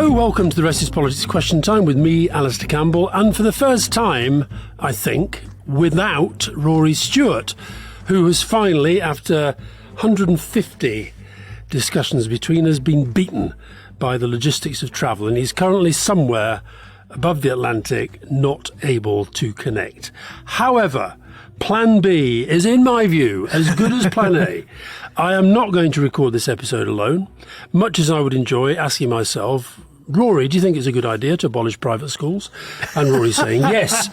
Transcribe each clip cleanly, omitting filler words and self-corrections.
Hello, welcome to the Rest is Politics Question Time with me, Alistair Campbell, and for the first time, I think, without Rory Stewart, who has finally, after 150 discussions between us, been beaten by the logistics of travel, and he's currently somewhere above the Atlantic, not able to connect. However, Plan B is, in my view, as good as Plan A. I am not going to record this episode alone, much as I would enjoy asking myself, Rory, do you think it's a good idea to abolish private schools? And Rory saying yes.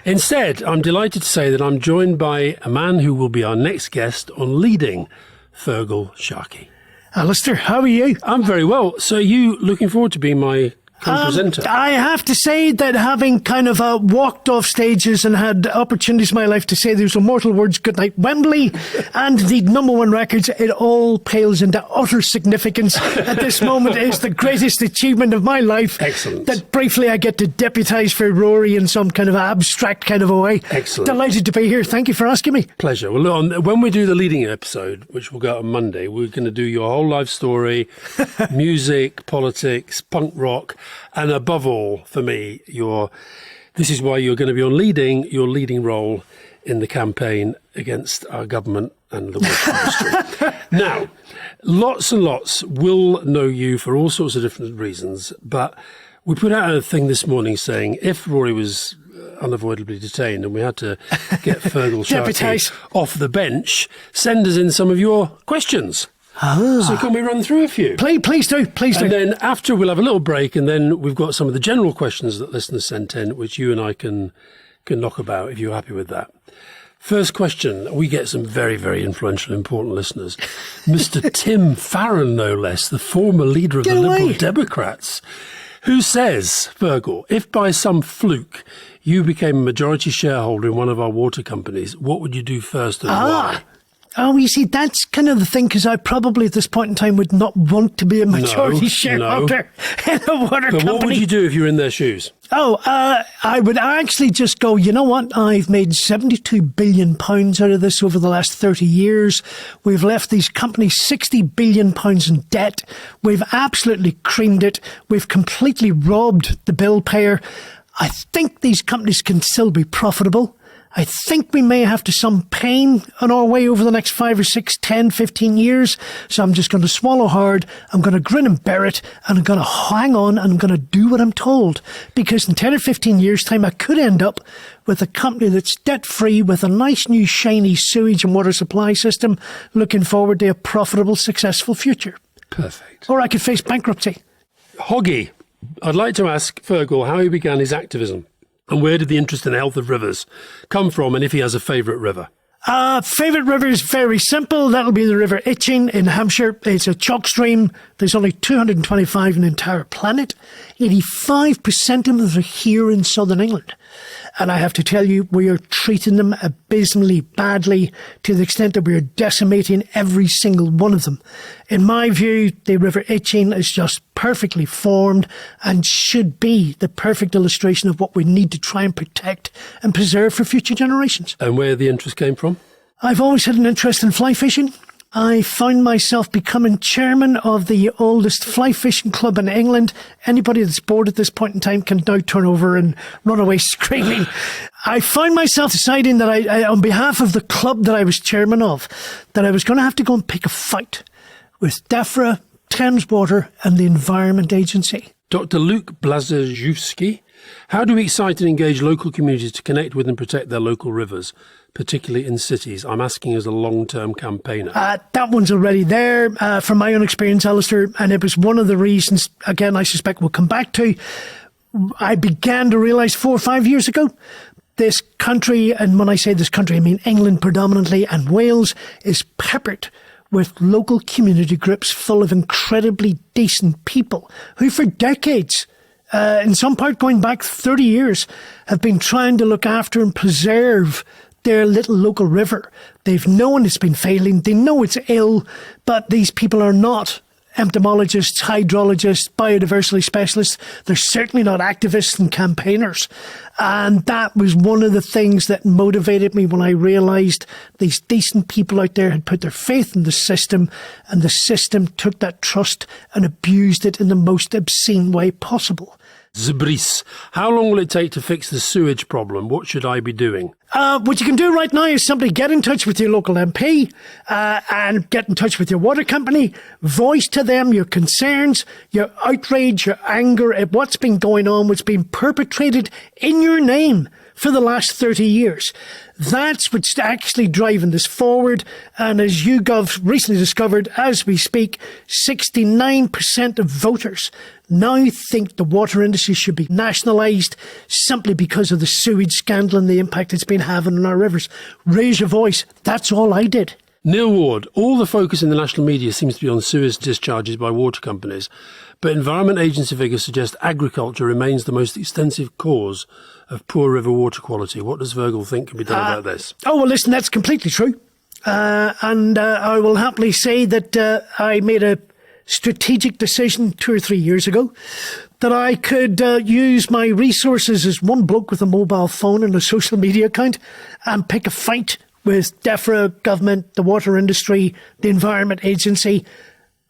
Instead, I'm delighted to say that I'm joined by a man who will be our next guest on leading, Feargal Sharkey. Alistair, how are you? I'm very well. So are you looking forward to being my co-presenter? I have to say that having kind of walked off stages and had opportunities in my life to say those immortal words, "Goodnight Wembley," and the #1 records, it all pales into utter significance at this moment. It is the greatest achievement of my life. Excellent. That briefly I get to deputise for Rory in some kind of abstract kind of a way. Excellent. Delighted to be here. Thank you for asking me. Pleasure. Well, look, when we do the leading episode, which will go out on Monday, we're going to do your whole life story, music, politics, punk rock, and above all, for me, this is why you're going to be on your leading role in the campaign against our government and the work industry. Now, lots and lots will know you for all sorts of different reasons, but we put out a thing this morning saying if Rory was unavoidably detained and we had to get Feargal Sharkey off the bench, send us in some of your questions. So can we run through a few? Please do. And then after we'll have a little break, and then we've got some of the general questions that listeners sent in, which you and I can knock about if you're happy with that. First question. We get some very, very influential, important listeners. Mr. Tim Farron, no less, the former leader of the Liberal Democrats, who says, Fergal, if by some fluke you became a majority shareholder in one of our water companies, what would you do first and why? Oh, you see, that's kind of the thing, because I probably at this point in time would not want to be a majority shareholder in a water company. But what would you do if you were in their shoes? I would actually just go, you know what? I've made £72 billion out of this over the last 30 years. We've left these companies £60 billion in debt. We've absolutely creamed it. We've completely robbed the bill payer. I think these companies can still be profitable. I think we may have to some pain on our way over the next 5 or 6, 10, 15 years. So I'm just going to swallow hard. I'm going to grin and bear it. And I'm going to hang on and I'm going to do what I'm told. Because in 10 or 15 years' time, I could end up with a company that's debt-free with a nice new shiny sewage and water supply system, looking forward to a profitable, successful future. Perfect. Or I could face bankruptcy. Hoggy, I'd like to ask Fergal how he began his activism. And where did the interest in the health of rivers come from, and if he has a favourite river? Favourite river is very simple. That'll be the River Itching in Hampshire. It's a chalk stream. There's only 225 in the entire planet. 85% of them are here in southern England. And I have to tell you, we are treating them abysmally badly to the extent that we are decimating every single one of them. In my view, the River Itching is just perfectly formed and should be the perfect illustration of what we need to try and protect and preserve for future generations. And where the interest came from? I've always had an interest in fly fishing. I found myself becoming chairman of the oldest fly fishing club in England. Anybody that's bored at this point in time can now turn over and run away screaming. I found myself deciding that I, on behalf of the club that I was chairman of, that I was going to have to go and pick a fight with DEFRA, Thames Water and the Environment Agency. Dr. Luke Blazejewski, how do we excite and engage local communities to connect with and protect their local rivers, particularly in cities? I'm asking as a long-term campaigner. That one's already there from my own experience, Alistair, and it was one of the reasons, again, I suspect we'll come back to. I began to realise 4 or 5 years ago, this country, and when I say this country, I mean England predominantly, and Wales, is peppered with local community groups full of incredibly decent people who for decades, in some part going back 30 years, have been trying to look after and preserve their little local river. They've known it's been failing. They know it's ill, but these people are not entomologists, hydrologists, biodiversity specialists. They're certainly not activists and campaigners. And that was one of the things that motivated me when I realised these decent people out there had put their faith in the system, and the system took that trust and abused it in the most obscene way possible. Zabris, how long will it take to fix the sewage problem? What should I be doing? What you can do right now is simply get in touch with your local MP and get in touch with your water company. Voice to them your concerns, your outrage, your anger at what's been going on, what's been perpetrated in your name for the last 30 years. That's what's actually driving this forward. And as YouGov recently discovered, as we speak, 69% of voters now think the water industry should be nationalised simply because of the sewage scandal and the impact it's been having on our rivers. Raise your voice. That's all I did. Neil Ward, all the focus in the national media seems to be on sewage discharges by water companies, but Environment Agency figures suggest agriculture remains the most extensive cause of poor river water quality. What does Fergal think can be done about this? Oh, well, listen, that's completely true. And I will happily say that I made a strategic decision 2 or 3 years ago that I could use my resources as one bloke with a mobile phone and a social media account and pick a fight with DEFRA, government, the water industry, the Environment Agency,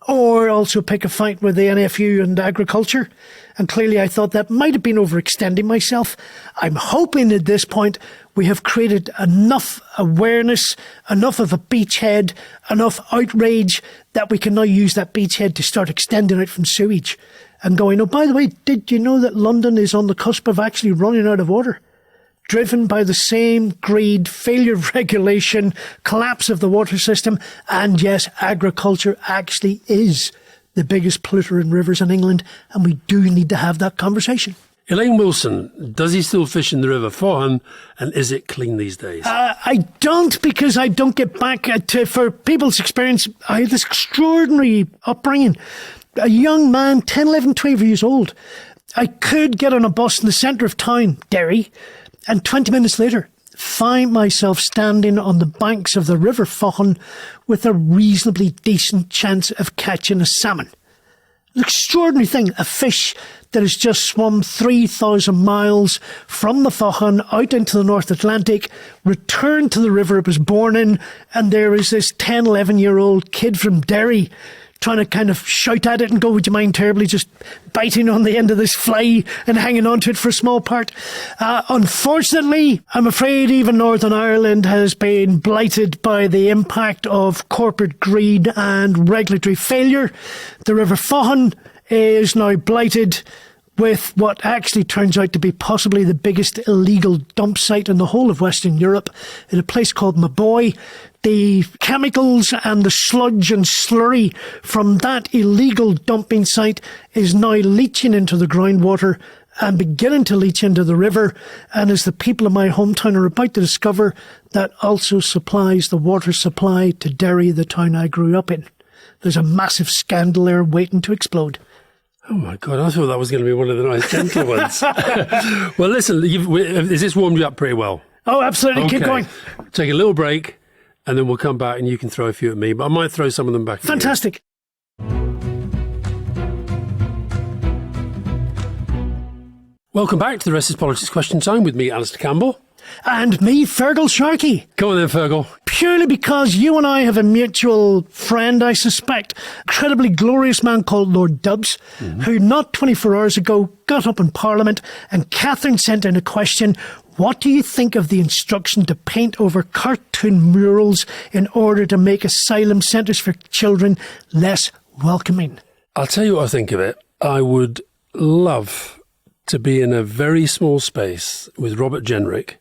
or also pick a fight with the NFU and agriculture. And clearly I thought that might have been overextending myself. I'm hoping at this point we have created enough awareness, enough of a beachhead, enough outrage that we can now use that beachhead to start extending out from sewage and going, oh, by the way, did you know that London is on the cusp of actually running out of water? Driven by the same greed, failure of regulation, collapse of the water system, and yes, agriculture actually is the biggest polluter in rivers in England, and we do need to have that conversation. Elaine Wilson, does he still fish in the River Fohan, and is it clean these days? I don't, because I don't get back for people's experience. I had this extraordinary upbringing. A young man, 10, 11, 12 years old. I could get on a bus in the centre of town, Derry, and 20 minutes later, find myself standing on the banks of the River Fohan with a reasonably decent chance of catching a salmon. An extraordinary thing, a fish that has just swum 3,000 miles from the Fohan out into the North Atlantic, returned to the river it was born in, and there is this 10, 11-year-old kid from Derry trying to kind of shout at it and go, would you mind terribly just biting on the end of this fly and hanging on to it for a small part? Unfortunately, I'm afraid even Northern Ireland has been blighted by the impact of corporate greed and regulatory failure. The River Fohan is now blighted with what actually turns out to be possibly the biggest illegal dump site in the whole of Western Europe, in a place called Maboy. The chemicals and the sludge and slurry from that illegal dumping site is now leaching into the groundwater and beginning to leach into the river. And as the people of my hometown are about to discover, that also supplies the water supply to Derry, the town I grew up in. There's a massive scandal there waiting to explode. Oh, my God, I thought that was going to be one of the nice, gentle ones. Well, listen, has this warmed you up pretty well? Oh, absolutely. Okay. Keep going. Take a little break, and then we'll come back and you can throw a few at me, but I might throw some of them back at you. Fantastic. Welcome back to the Rest is Politics Question Time with me, Alistair Campbell. And me, Feargal Sharkey. Come on then, Fergal. Purely because you and I have a mutual friend, I suspect, incredibly glorious man called Lord Dubs, who not 24 hours ago got up in Parliament and Catherine sent in a question. What do you think of the instruction to paint over cartoon murals in order to make asylum centres for children less welcoming? I'll tell you what I think of it. I would love to be in a very small space with Robert Jenrick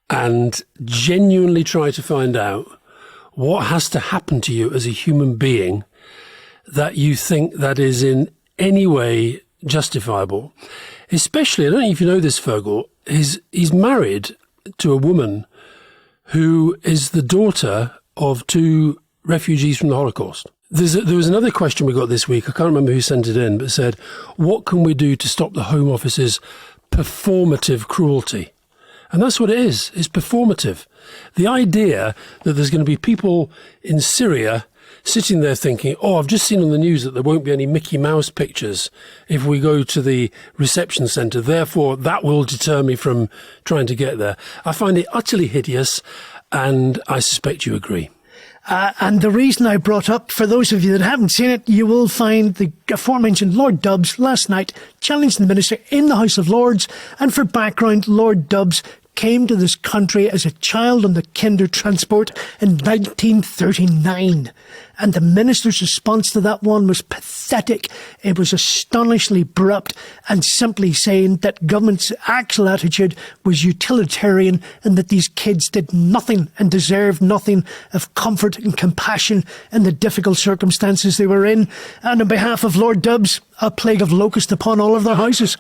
and genuinely try to find out what has to happen to you as a human being that you think that is in any way justifiable. Especially, I don't know if you know this, Fergal, he's married to a woman who is the daughter of 2 refugees from the Holocaust. There was another question we got this week, I can't remember who sent it in, but said, what can we do to stop the Home Office's performative cruelty? And that's what it is. It's performative. The idea that there's going to be people in Syria sitting there thinking, oh, I've just seen on the news that there won't be any Mickey Mouse pictures if we go to the reception centre. Therefore, that will deter me from trying to get there. I find it utterly hideous, and I suspect you agree. And the reason I brought up, for those of you that haven't seen it, you will find the aforementioned Lord Dubs last night challenged the Minister in the House of Lords. And for background, Lord Dubs came to this country as a child on the Kinder Transport in 1939. And the Minister's response to that one was pathetic. It was astonishingly abrupt and simply saying that government's actual attitude was utilitarian and that these kids did nothing and deserved nothing of comfort and compassion in the difficult circumstances they were in. And on behalf of Lord Dubs, a plague of locusts upon all of their houses.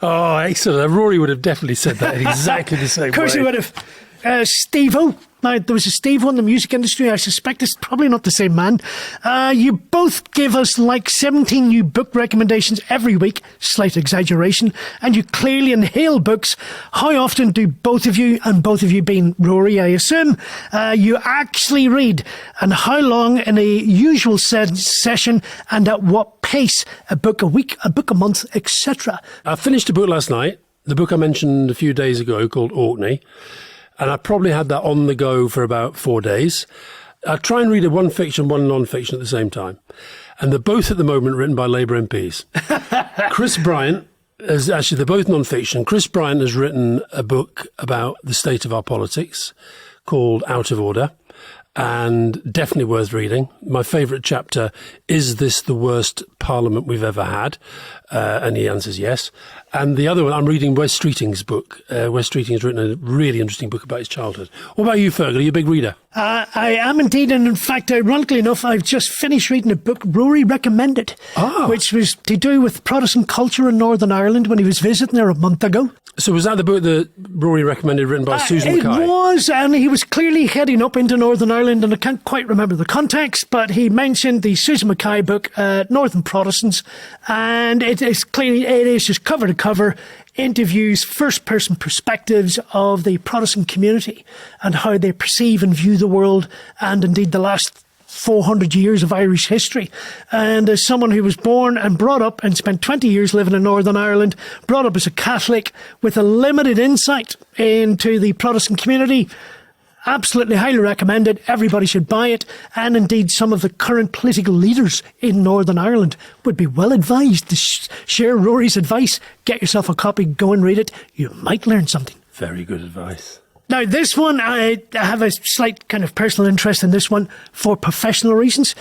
Oh, excellent. Rory would have definitely said that in exactly the same way. Of course he would have. Steve-O. Now, there was a Steve-O in the music industry. I suspect it's probably not the same man. You both give us like 17 new book recommendations every week. Slight exaggeration. And you clearly inhale books. How often do both of you, and both of you being Rory, I assume, you actually read? And how long in a usual session, and at what pace? A book a week, a book a month, etc. I finished a book last night, the book I mentioned a few days ago called Orkney. And I probably had that on the go for about 4 days. I try and read a one fiction, one non-fiction at the same time. And they're both at the moment written by Labour MPs. Chris Bryant, they're both non-fiction. Chris Bryant has written a book about the state of our politics called Out of Order, and definitely worth reading. My favourite chapter, is this the worst parliament we've ever had? And he answers yes. And the other one, I'm reading Wes Streeting's book. Wes Streeting has written a really interesting book about his childhood. What about you, Fergal? Are you a big reader? I am indeed, and in fact, ironically enough, I've just finished reading a book Rory recommended, which was to do with Protestant culture in Northern Ireland when he was visiting there a month ago. So was that the book that Rory recommended, written by Susan Mackay? It was, and he was clearly heading up into Northern Ireland, and I can't quite remember the context, but he mentioned the Susan Mackay book, Northern Protestants, and it is just cover to cover, interviews first-person perspectives of the Protestant community and how they perceive and view the world, and indeed the last 400 years of Irish history. And as someone who was born and brought up and spent 20 years living in Northern Ireland, brought up as a Catholic with a limited insight into the Protestant community, absolutely highly recommended. Everybody should buy it. And indeed, some of the current political leaders in Northern Ireland would be well advised to share Rory's advice. Get yourself a copy, go and read it. You might learn something. Very good advice. Now, this one, I have a slight kind of personal interest in this one for professional reasons.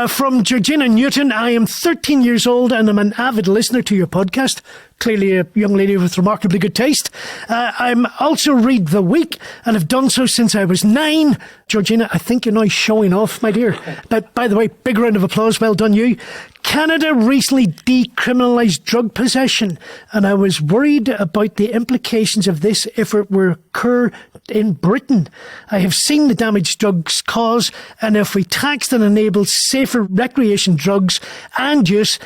From Georgina Newton, I am 13 years old and I'm an avid listener to your podcast. Clearly a young lady with remarkably good taste. I'm also read The Week and have done so since I was 9. Georgina, I think you're now showing off, my dear. But by the way, big round of applause. Well done, you. Canada recently decriminalised drug possession, and I was worried about the implications of this if it were occur in Britain. I have seen the damage drugs cause, and if we taxed and enabled safer recreation drugs and use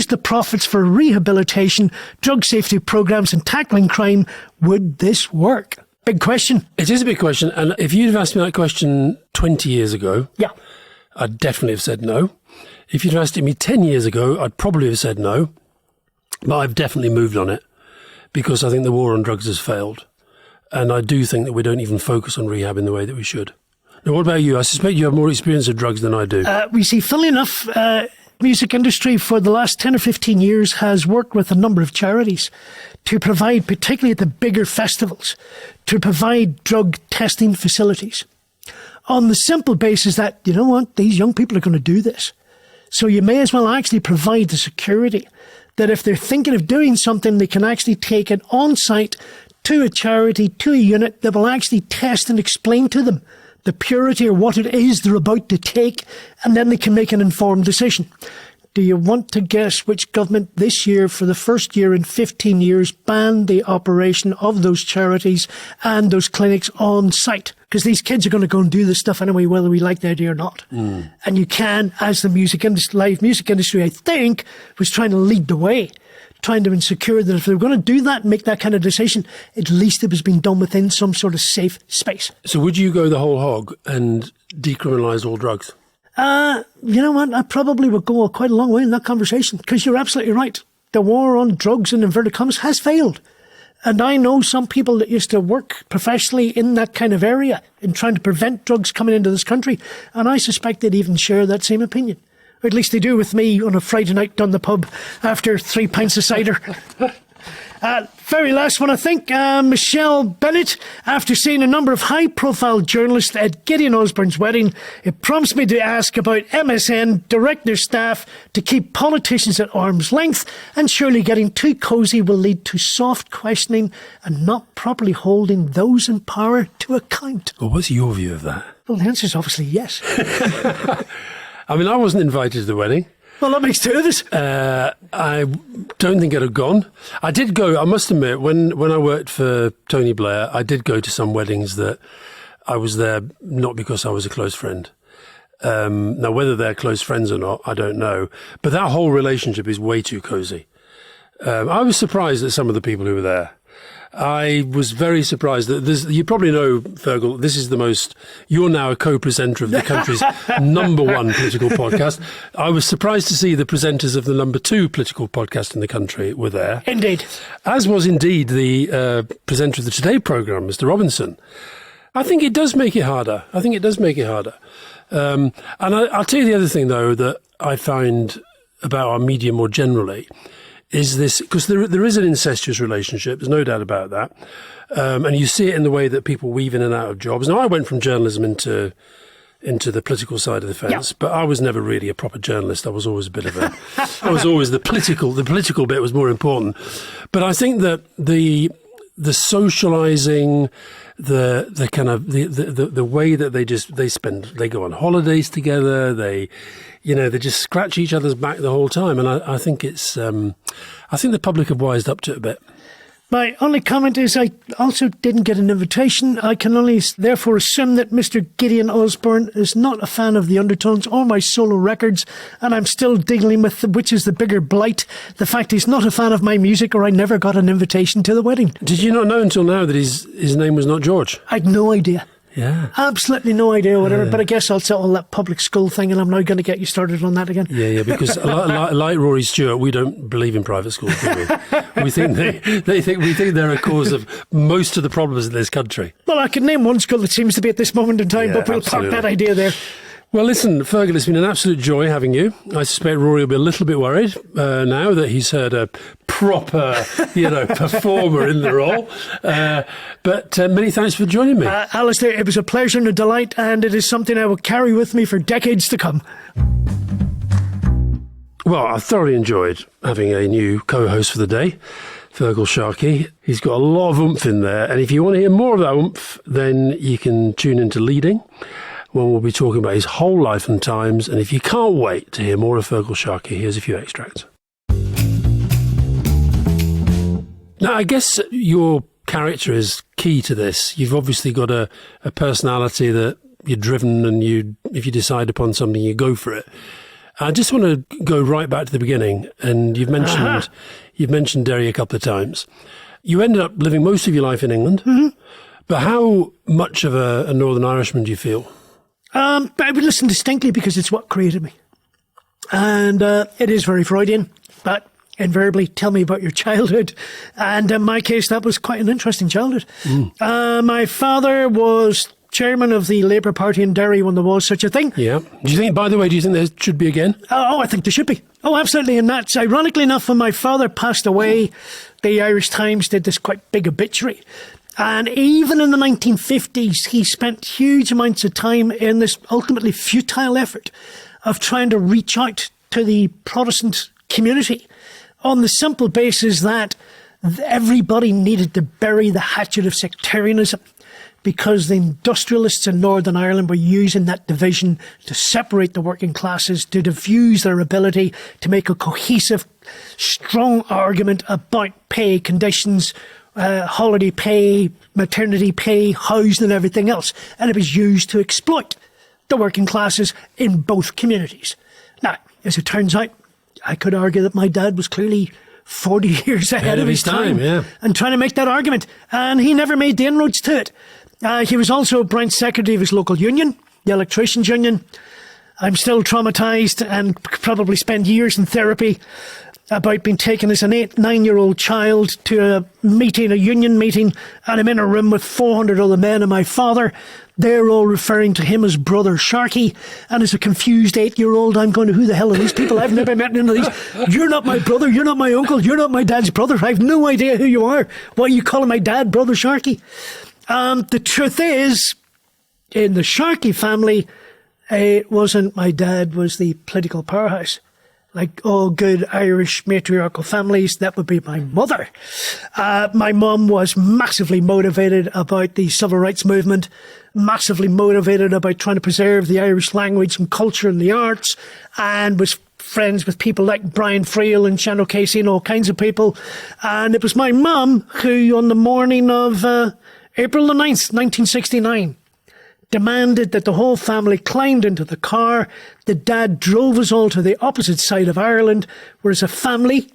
the profits for rehabilitation, drug safety programs and tackling crime, would this work? Big question. It is a big question, and if you'd have asked me that question 20 years ago, yeah, I'd definitely have said no. If you'd asked me 10 years ago, I'd probably have said no. But I've definitely moved on it because I think the war on drugs has failed. And I do think that we don't even focus on rehab in the way that we should. Now, what about you? I suspect you have more experience of drugs than I do. We see, funnily enough, music industry for the last 10 or 15 years has worked with a number of charities to provide, particularly at the bigger festivals, to provide drug testing facilities on the simple basis that, you know what, these young people are going to do this. So you may as well actually provide the security that if they're thinking of doing something, they can actually take it on site to a charity, to a unit that will actually test and explain to them the purity or what it is they're about to take, and then they can make an informed decision. Do you want to guess which government this year, for the first year in 15 years, banned the operation of those charities and those clinics on site? Because these kids are going to go and do this stuff anyway, whether we like the idea or not. And you can, as the music industry, live music industry, I think, was trying to lead the way, trying to ensure that if they were going to do that and make that kind of decision, at least it was being done within some sort of safe space. So would you go the whole hog and decriminalise all drugs? You know what? I probably would go quite a long way in that conversation, because you're absolutely right. The war on drugs, in inverted commas, has failed. And I know some people that used to work professionally in that kind of area in trying to prevent drugs coming into this country. And I suspect they'd even share that same opinion. Or at least they do with me on a Friday night down the pub after 3 pints of cider. Very last one, I think. Michelle Bennett, after seeing a number of high-profile journalists at Gideon Osborne's wedding, it prompts me to ask about MSN direct their staff to keep politicians at arm's length, and surely getting too cosy will lead to soft questioning and not properly holding those in power to account. Well, what's your view of that? Well, the answer is obviously yes. I mean, I wasn't invited to the wedding. Well, that makes two of us. I don't think I'd have gone. I did go, I must admit, when I worked for Tony Blair, I did go to some weddings that I was there not because I was a close friend. Now, whether they're close friends or not, I don't know. But that whole relationship is way too cosy. I was surprised at some of the people who were there. I was very surprised that you probably know, Fergal, this is you're now a co-presenter of the country's number 1 political podcast. I was surprised to see the presenters of the number 2 political podcast in the country were there. Indeed. As was indeed the presenter of the Today programme, Mr. Robinson. I think it does make it harder. And I'll tell you the other thing, though, that I find about our media more generally is this, because there is an incestuous relationship, there's no doubt about that. And you see it in the way that people weave in and out of jobs. Now, I went from journalism into the political side of the fence, but I was never really a proper journalist. I was always a bit of I was always the political bit was more important. But I think that the socializing, the kind of the way that they go on holidays together, they just scratch each other's back the whole time, and I think I think the public have wised up to it a bit. My only comment is I also didn't get an invitation. I can only therefore assume that Mr. Gideon Osborne is not a fan of the Undertones or my solo records, and I'm still dealing with which is the bigger blight, the fact he's not a fan of my music, or I never got an invitation to the wedding. Did you not know until now that his name was not George? I'd no idea. Yeah. Absolutely no idea, whatever. But I guess I'll settle that public school thing, and I'm now going to get you started on that again. Yeah, because like Rory Stewart, we don't believe in private schools, do we? We think they're a cause of most of the problems in this country. Well, I can name one school that seems to be at this moment in time, but we'll park that idea there. Well, listen, Fergal, it's been an absolute joy having you. I suspect Rory will be a little bit worried now that he's heard a proper, performer in the role. But many thanks for joining me. Alistair, it was a pleasure and a delight, and it is something I will carry with me for decades to come. Well, I thoroughly enjoyed having a new co-host for the day, Feargal Sharkey. He's got a lot of oomph in there, and if you want to hear more of that oomph, then you can tune into Leading, when we'll be talking about his whole life and times. And if you can't wait to hear more of Feargal Sharkey, here's a few extracts. Now, I guess your character is key to this. You've obviously got a personality that you're driven, and if you decide upon something, you go for it. I just want to go right back to the beginning, and you've mentioned Derry a couple of times. You ended up living most of your life in England, but how much of a Northern Irishman do you feel? I would listen distinctly because it's what created me. And it is very Freudian, but invariably tell me about your childhood. And in my case, that was quite an interesting childhood. My father was chairman of the Labour Party in Derry when there was such a thing. Yeah. Do you think there should be again? Oh, I think there should be. Oh, absolutely. And that's ironically enough, when my father passed away, the Irish Times did this quite big obituary. And even in the 1950s, he spent huge amounts of time in this ultimately futile effort of trying to reach out to the Protestant community on the simple basis that everybody needed to bury the hatchet of sectarianism, because the industrialists in Northern Ireland were using that division to separate the working classes, to diffuse their ability to make a cohesive, strong argument about pay conditions, holiday pay, maternity pay, housing and everything else. And it was used to exploit the working classes in both communities. Now, as it turns out, I could argue that my dad was clearly 40 years ahead of his time, and trying to make that argument. And he never made the inroads to it. He was also branch secretary of his local union, the Electricians' Union. I'm still traumatised and probably spend years in therapy about being taken as an 9-year-old child to a meeting, a union meeting, and I'm in a room with 400 other men and my father. They're all referring to him as Brother Sharkey. And as a confused 8-year-old, I'm going, who the hell are these people? I've never met any of these. You're not my brother. You're not my uncle. You're not my dad's brother. I have no idea who you are. Why are you calling my dad Brother Sharkey? The truth is, in the Sharkey family, it wasn't my dad was the political powerhouse. Like all good Irish matriarchal families, that would be my mother. My mum was massively motivated about the civil rights movement, massively motivated about trying to preserve the Irish language and culture and the arts, and was friends with people like Brian Feargal and Shan O'Casey and all kinds of people. And it was my mum who, on the morning of April the 9th, 1969, demanded that the whole family climbed into the car. The dad drove us all to the opposite side of Ireland, where as a family,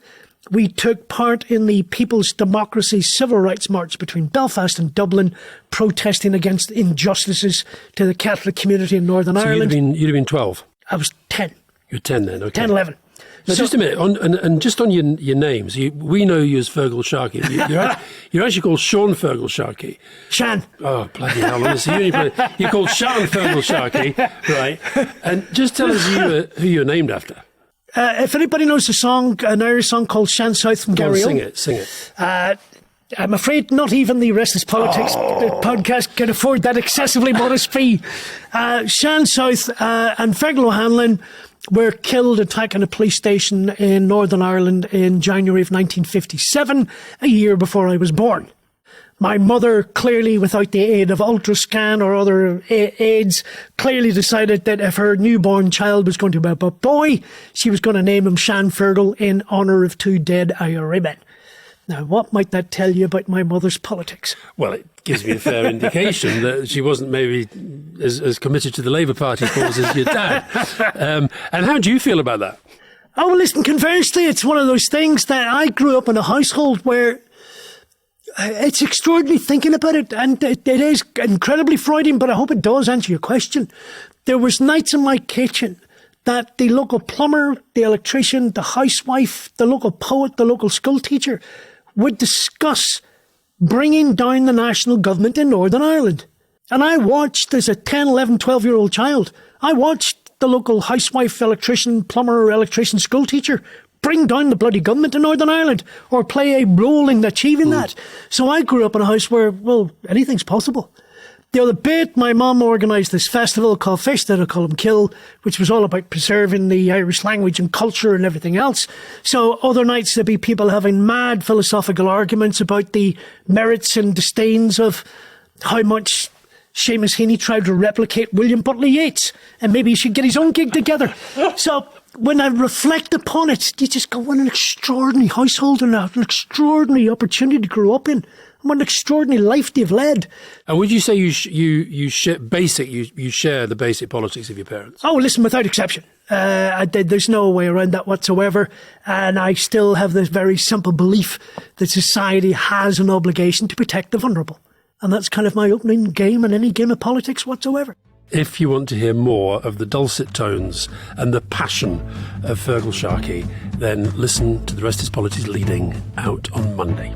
we took part in the People's Democracy Civil Rights March between Belfast and Dublin, protesting against injustices to the Catholic community in Northern Ireland. You'd have been 12? I was 10. You're 10 then, okay. 10, 11. Now, just a minute, and just on your names, we know you as Feargal Sharkey. You're actually called Sean Feargal Sharkey. Shan. Oh, bloody hell. You're called Sean Feargal Sharkey, right? And just tell us who you're named after. If anybody knows a song, an Irish song called Shan South from Gary Sing it. I'm afraid not even the Restless Politics podcast can afford that excessively modest fee. Shan South and Fergal O'Hanlon were killed attacking a police station in Northern Ireland in January of 1957, a year before I was born. My mother, clearly without the aid of ultrascan or other aids, clearly decided that if her newborn child was going to be a boy, she was going to name him Shan Fergal in honour of 2 dead IRA men. Now, what might that tell you about my mother's politics? Well, it gives me a fair indication that she wasn't maybe as committed to the Labour Party cause as your dad. And how do you feel about that? Oh, well, listen, conversely, it's one of those things that I grew up in a household where it's extraordinary thinking about it, and it is incredibly frightening, but I hope it does answer your question. There was nights in my kitchen that the local plumber, the electrician, the housewife, the local poet, the local school teacher would discuss bringing down the national government in Northern Ireland. And I watched, as a 10, 11, 12-year-old child, I watched the local housewife, electrician, plumber, electrician, school teacher bring down the bloody government in Northern Ireland or play a role in achieving that. So I grew up in a house where, well, anything's possible. The other bit, my mum organised this festival called Fish That I Call 'Em Kill, which was all about preserving the Irish language and culture and everything else. So other nights there'd be people having mad philosophical arguments about the merits and disdains of how much Seamus Heaney tried to replicate William Butler Yeats, and maybe he should get his own gig together. So when I reflect upon it, you just go, what an extraordinary household and an extraordinary opportunity to grow up in. What an extraordinary life they've led. And would you say you share the basic politics of your parents? Oh, listen, without exception. There's no way around that whatsoever. And I still have this very simple belief that society has an obligation to protect the vulnerable. And that's kind of my opening game in any game of politics whatsoever. If you want to hear more of the dulcet tones and the passion of Feargal Sharkey, then listen to The Rest is Politics Leading out on Monday.